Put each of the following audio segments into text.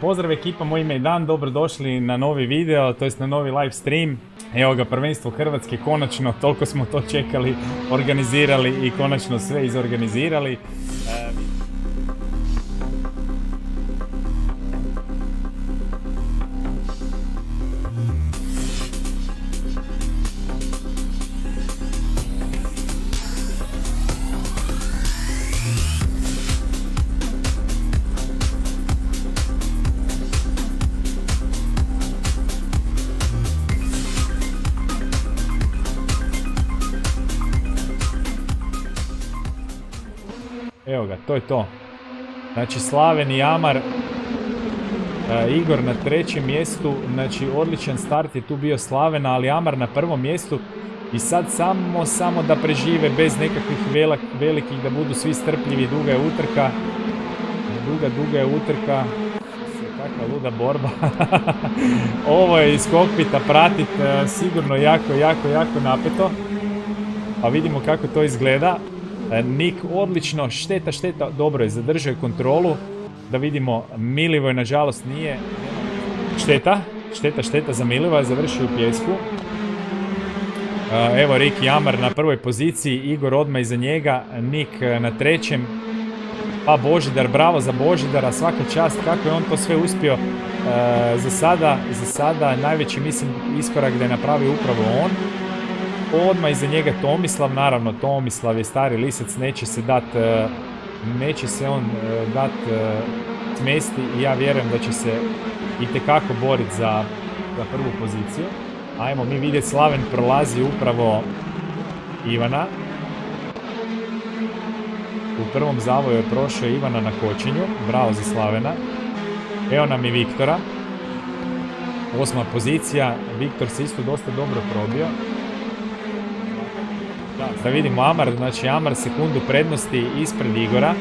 Pozdrav ekipa, moje ime je Dan, dobrodošli na novi video, to jest na novi live stream. Evo ga, prvenstvo Hrvatske, konačno, toliko smo to čekali, organizirali i konačno sve izorganizirali. Evo ga, to je to. Znači Slaven i Amar, Igor na trećem mjestu, znači odličan start je tu bio Slavena, ali Amar na prvom mjestu. I sad samo da prežive bez nekakvih velikih, da budu svi strpljivi, duga je utrka. Duga je utrka. Kakva luda borba. Ovo je iz kokpita pratit sigurno jako napeto. Pa vidimo kako to izgleda. Nick odlično, šteta, dobro je, zadržao je kontrolu. Da vidimo, Milivoj nažalost nije. Šteta za Milivoj, završio u pjesku. Evo Ricky Amar na prvoj poziciji, Igor odmah iza njega, Nick na trećem. Pa Božidar, bravo za Božidara, svaka čast, kako je on to sve uspio. Za sada najveći, mislim, iskorak da je napravio upravo on. Odmah iza njega Tomislav, naravno Tomislav je stari lisac, neće se on dat smesti i ja vjerujem da će se itekako boriti za prvu poziciju. Ajmo mi vidjeti, Slaven prolazi upravo Ivana. U prvom zavoju je prošao Ivana na kočenju, bravo za Slavena. Evo nam i Viktora. 8. pozicija, Viktor se isto dosta dobro probio. Da vidimo Amar, znači Amar sekundu prednosti ispred Igora.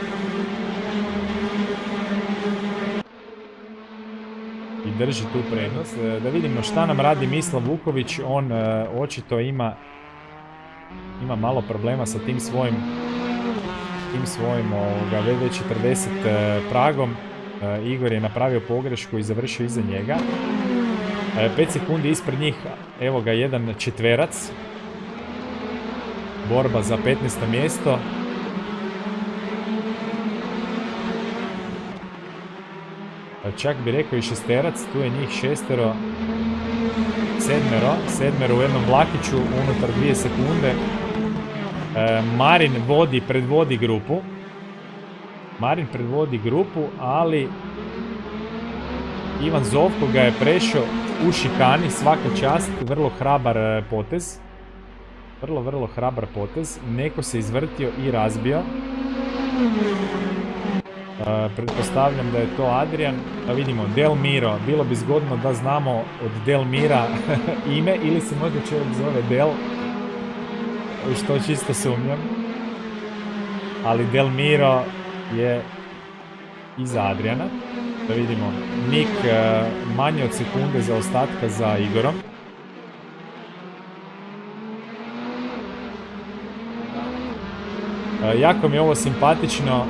I drži tu prednost. Da vidimo šta nam radi Mislav Vuković, on očito ima malo problema sa tim svojim VD40 pragom. Igor je napravio pogrešku i završio iza njega. 5 sekundi ispred njih, evo ga jedan četverac. Borba za 15. mjesto. Čak bi rekao i šesterac, tu je njih šestero. Sedmero u jednom vlakiću unutar 2 sekunde. Marin predvodi grupu. Ali Ivan Zovko ga je prešao u šikani, svaka čast, vrlo hrabar potez. Vrlo hrabar potez. Neko se izvrtio i razbio. Pretpostavljam da je to Adrian. Da vidimo, Delmiro. Bilo bi zgodno da znamo od Delmira ime ili se možda čovjek zove Del. Što čisto sumnjam. Ali Delmiro je iza Adriana. Da vidimo, Nick manje od sekunde zaostatka za Igorom. Jako mi je ovo simpatično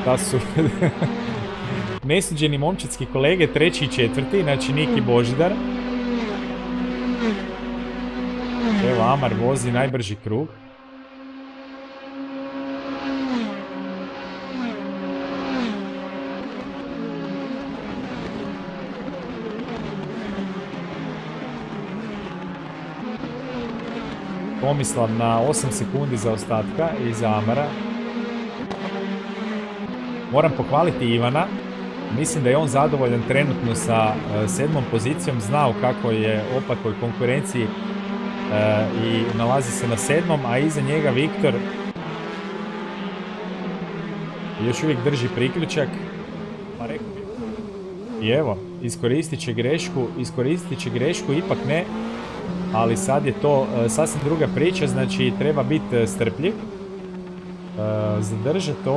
da su nesuđeni momčadski kolege, 3. i 4. znači Nick i Božidar. Evo Amar vozi najbrži krug. Tomislav na 8 sekundi zaostatka iza Amara. Moram pohvaliti Ivana. Mislim da je on zadovoljan trenutno sa 7. pozicijom. Znao kako je opakoj konkurenciji i nalazi se na 7. A iza njega Viktor još uvijek drži priključak. Pa rekao bih. I evo, iskoristit će grešku, ipak ne. Ali sad je to sasvim druga priča, znači treba biti strpljiv. Zadržati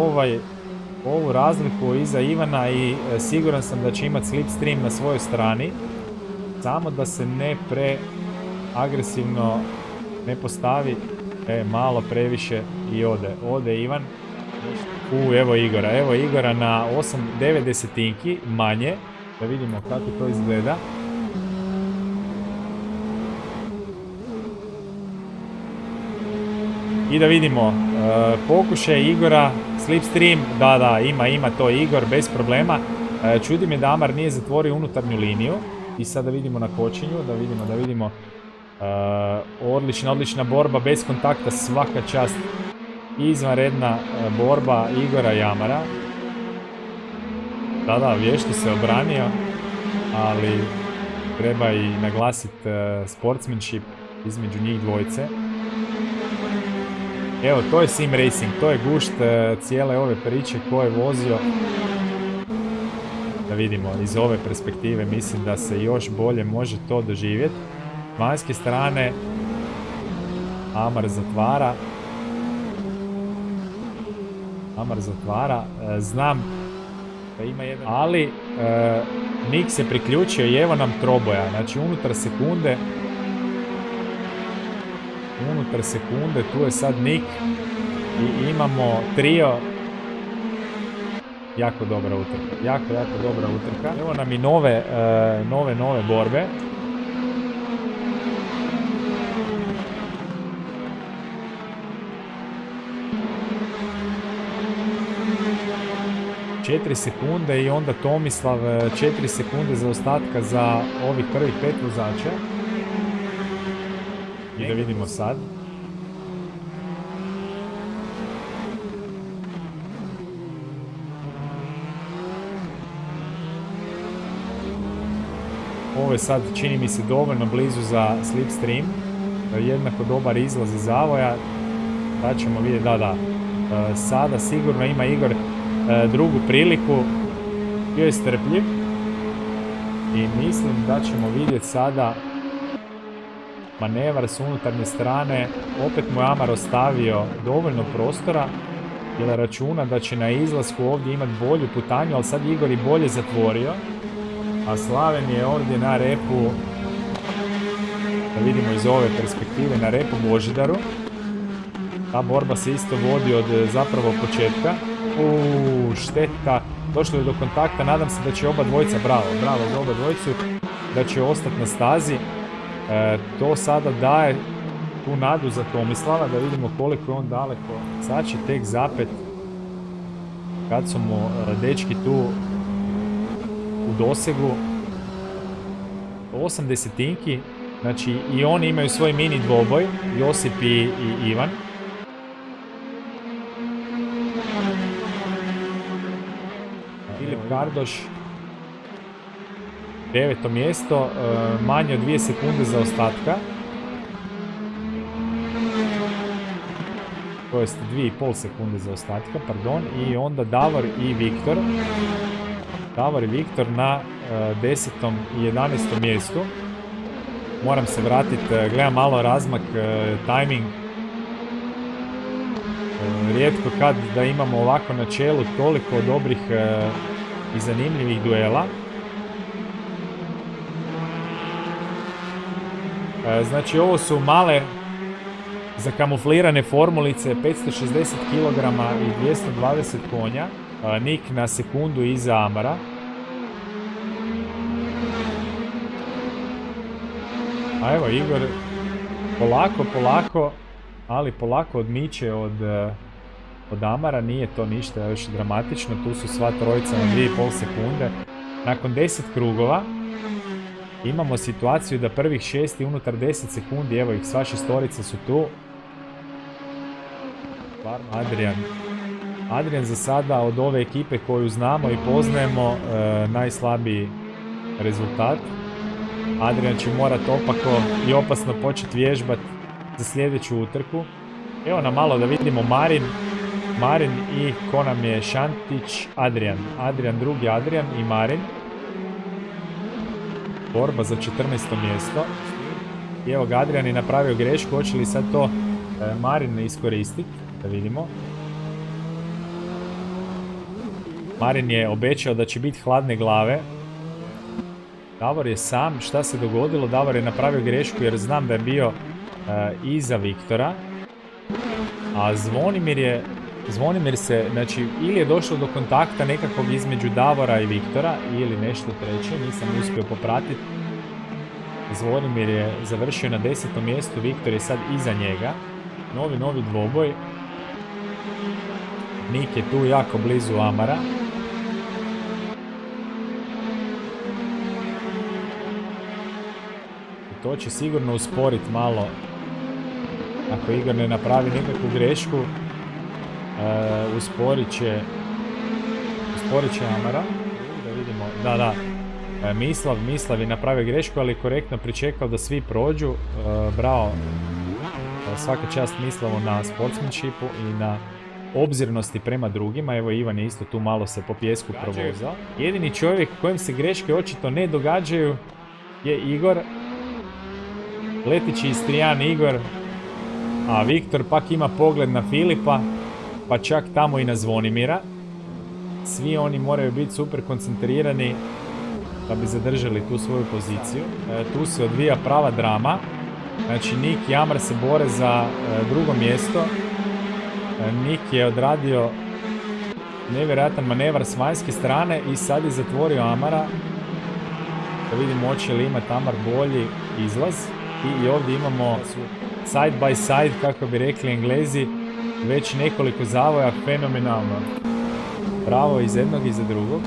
ovu razliku iza Ivana i siguran sam da će imati slipstream na svojoj strani. Samo da se ne agresivno ne postavi malo previše i ode Ivan. Evo Igora na 8-9 desetinki manje. Da vidimo kako to izgleda. I da vidimo pokušaj Igora, slipstream, da, ima to Igor, bez problema. Čudi me da Amar nije zatvorio unutarnju liniju. I sad da vidimo na kočenju, da vidimo. Odlična borba, bez kontakta, svaka čast. Izvanredna borba Igora i Amara. Da, vješto se obranio, ali treba i naglasiti sportsmanship između njih dvojice. Evo, to je sim racing, to je gušt cijele ove priče ko je vozio. Da vidimo, iz ove perspektive mislim da se još bolje može to doživjeti. S vanjske strane Amar zatvara. Znam da ima jedan, ali Nick se priključio i evo nam troboja. Znači unutar sekunde tu je sad Nick i imamo trio. Jako dobra utrka. Evo nam i nove borbe. Četiri sekunde i onda Tomislav 4 sekunde zaostatka za ovih prvih 5 vozača. I da vidimo sad. Ovo je sad, čini mi se, dovoljno blizu za slipstream. Jednako dobar izlaz iz zavoja. Da ćemo vidjeti, da. Sada sigurno ima Igor drugu priliku. Bio je strpljiv. I mislim da ćemo vidjeti sada manevar s unutarnje strane. Opet mu je Amar ostavio dovoljno prostora. Jer računa da će na izlasku ovdje imati bolju putanju, ali sad Igor i bolje zatvorio. A Slaven je ovdje na repu, da vidimo iz ove perspektive, na repu Božidaru. Ta borba se isto vodi od zapravo početka. Šteta. Došlo je do kontakta, nadam se da će oba dvojica, bravo za oba dvojicu, da će ostati na stazi. To sada daje tu nadu za Tomislava, da vidimo koliko je on daleko. Sad će tek zapet, kad su mu dečki tu u dosegu. 8 desetinki, znači i oni imaju svoj mini dvoboj, Josip i Ivan. Filip Kardoš, 9. mjesto, manje od 2 sekunde zaostatka. To jest 2,5 sekunde zaostatka, pardon. I onda Davor i Viktor. Davor i Viktor na 10. i 11. mjestu. Moram se vratiti, gledam malo razmak, timing. Rijetko kad da imamo ovako na čelu toliko dobrih i zanimljivih duela. Znači ovo su male zakamuflirane formulice, 560 kg i 220 konja. Nick na sekundu iza Amara. A evo Igor polako, ali polako odmiče od Amara, nije to ništa još dramatično, tu su sva trojica na 2,5 sekunde. Nakon 10 krugova imamo situaciju da prvih 6 unutar 10 sekundi, evo ih, sva šestorica su tu. Adrian za sada od ove ekipe koju znamo i poznajemo najslabiji rezultat. Adrian će morati opako i opasno početi vježbati za sljedeću utrku. Evo nam malo da vidimo Marin i ko nam je Šantić, Adrian drugi, Adrian i Marin. Borba za 14. mjesto. I evo ga, Adrian je napravio grešku, hoće li sad to Marin iskoristiti, da vidimo. Marin je obećao da će biti hladne glave. Davor je sam, šta se dogodilo? Davor je napravio grešku jer znam da je bio iza Viktora. A Zvonimir je Zvonimir se, znači, ili je došlo do kontakta nekakvog između Davora i Viktora, ili nešto treće, nisam uspio popratiti. Zvonimir je završio na 10. mjestu, Viktor je sad iza njega. Novi dvoboj. Nik je tu jako blizu Amara. I to će sigurno usporiti malo. Ako Igor ne napravi nekakvu grešku, usporit će Amara. Da vidimo, da. Mislav je napravio grešku, ali korektno pričekao da svi prođu. Bravo. Svaka čast Mislavu na sportsmanshipu i na obzirnosti prema drugima. Evo, Ivan je isto tu malo se po pjesku provozao. Jedini čovjek kojem se greške očito ne događaju je Igor. Letići Istrijan Igor. A Viktor pak ima pogled na Filipa, pa čak tamo i na Zvonimira. Svi oni moraju biti super koncentrirani da bi zadržali tu svoju poziciju. Tu se odvija prava drama. Znači, Nik i Amar se bore za drugo mjesto. Nik je odradio nevjerojatan manevar s vanjske strane i sad je zatvorio Amara. Da vidimo hoće li imati Amar bolji izlaz. I ovdje imamo side by side, kako bi rekli Englezi, već nekoliko zavoja, fenomenalno. Bravo iz jednog i za drugog.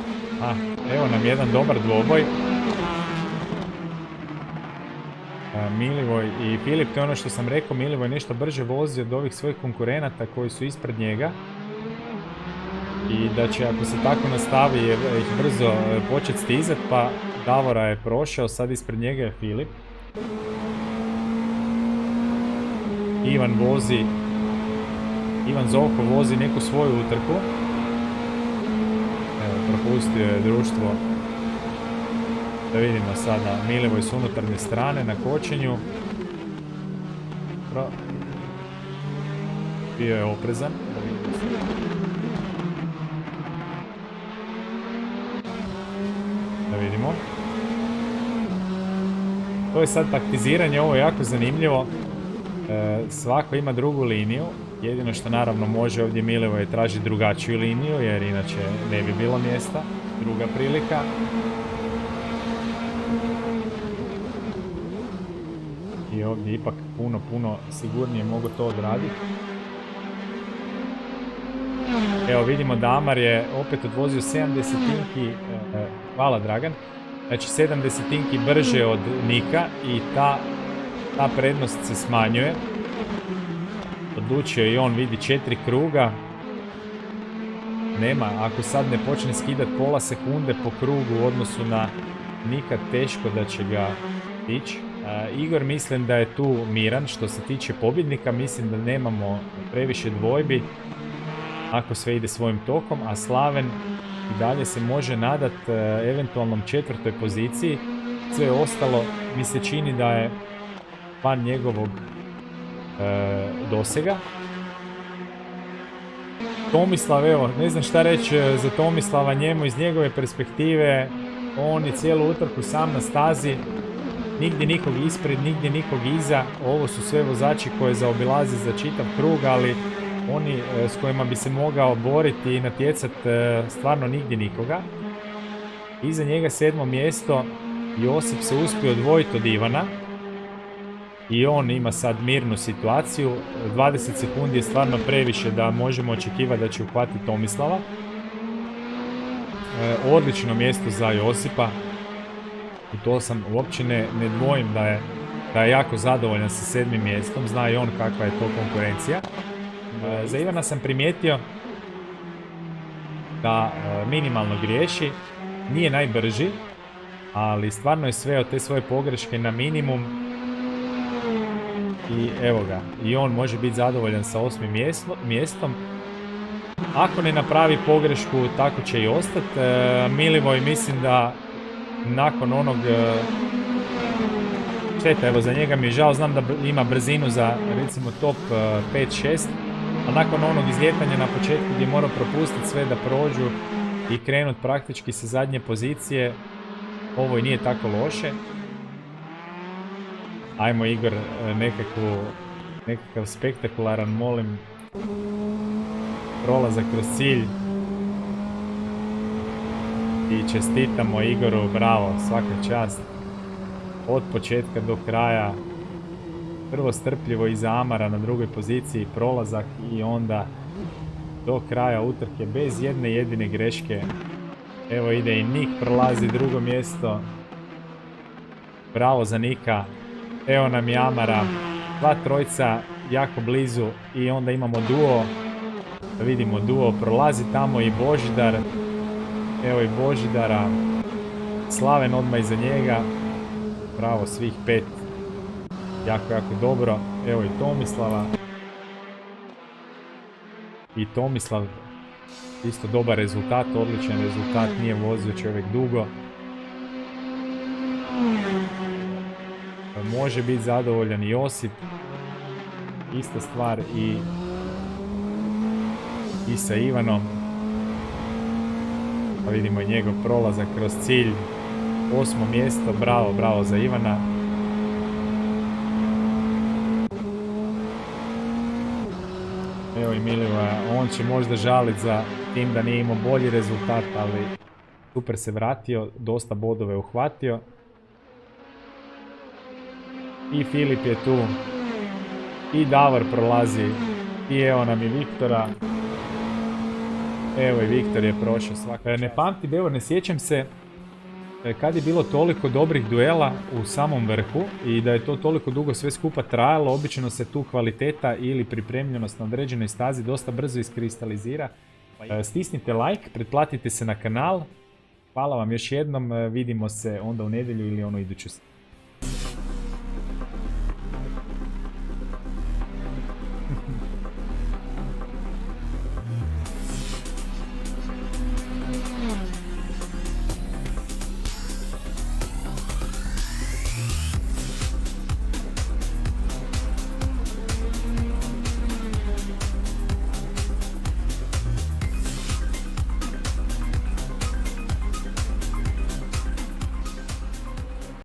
Evo nam jedan dobar dvoboj. Milivoj i Filip, to je ono što sam rekao, Milivoj nešto brže vozi od ovih svojih konkurenata koji su ispred njega. I da će, ako se tako nastavi, ih brzo početi stizat, pa Davora je prošao, sad ispred njega je Filip. Ivan Zovko vozi neku svoju utrku. Evo, propustio je društvo. Da vidimo sada, Milivoj s unutarnje strane na kočenju. Bio je oprezan. Da vidimo. To je sad taktiziranje, ovo je jako zanimljivo. Svako ima drugu liniju. Jedino što naravno može ovdje Milivoj traži drugačiju liniju, jer inače ne bi bilo mjesta. Druga prilika. I ovdje ipak puno sigurnije mogu to odraditi. Evo, vidimo da Amar je opet odvozio 7 desetinki. Hvala Dragan. Znači 7 desetinki brže od Nika i ta prednost se smanjuje. Odlučio i on, vidi 4 kruga. Nema, ako sad ne počne skidati pola sekunde po krugu u odnosu na Nika, teško da će ga ići. Igor mislim da je tu miran što se tiče pobjednika, mislim da nemamo previše dvojbi ako sve ide svojim tokom, a Slaven i dalje se može nadat eventualnom 4. poziciji. Sve ostalo mi se čini da je van njegovog dosega. Tomislav, evo, ne znam šta reći za Tomislava, njemu iz njegove perspektive, on je cijelu utrku sam na stazi, nigdje nikog ispred, nigdje nikog iza. Ovo su sve vozači koje zaobilaze za čitav krug, ali oni s kojima bi se mogao boriti i natjecati stvarno nigdje nikoga. Iza njega 7. mjesto, Josip se uspio odvojiti od Ivana i on ima sad mirnu situaciju. 20 sekundi je stvarno previše da možemo očekivati da će uhvatiti Tomislava. Odlično mjesto za Josipa i to sam uopće ne dvojim da je jako zadovoljan sa 7. mjestom, zna i on kakva je to konkurencija. Za Ivana sam primijetio da minimalno griješi, nije najbrži, ali stvarno je sveo te svoje pogreške na minimum i evo ga, i on može biti zadovoljan sa 8. mjestom. Ako ne napravi pogrešku, tako će i ostati. Milivoj mislim da nakon onog šteta, evo za njega mi je žao, znam da ima brzinu za recimo top 5-6, a nakon onog izljetanja na početku gdje mora propustiti sve da prođu i krenut praktički sa zadnje pozicije, ovo i nije tako loše. Ajmo Igor nekakav spektakularan, molim. prolazak kroz cilj. I čestitamo Igoru, bravo, svaka čast. Od početka do kraja. Prvo strpljivo iza Amara na drugoj poziciji, prolazak i onda do kraja utrke bez jedne jedine greške. Evo ide i Nik, prolazi drugo mjesto. Bravo za Nika. Evo nam i Amara. Dva trojca jako blizu i onda imamo duo. Vidimo duo, prolazi tamo i Božidar. Evo i Božidara. Slaven odmah iza njega. Bravo svih 5. Jako, jako dobro. Evo i Tomislava. I Tomislav. Isto dobar rezultat, odličan rezultat. Nije vozio čovjek dugo. Može biti zadovoljan i Josip. Ista stvar i sa Ivanom. Pa vidimo i njegov prolazak kroz cilj. 8. mjesto, bravo, bravo za Ivana. Evo i Milivoja, on će možda žaliti za tim da nije imao bolji rezultat, ali super se vratio, dosta bodove uhvatio. I Filip je tu. I Davor prolazi. I evo nam i Viktora. Evo i Viktor je prošao svaka. Ne pamtim, evo ne sjećam se kad je bilo toliko dobrih duela u samom vrhu i da je to toliko dugo sve skupa trajalo. Obično se tu kvaliteta ili pripremljenost na određenoj stazi dosta brzo iskristalizira. Stisnite like, pretplatite se na kanal. Hvala vam još jednom, vidimo se onda u nedjelju ili onu iduću.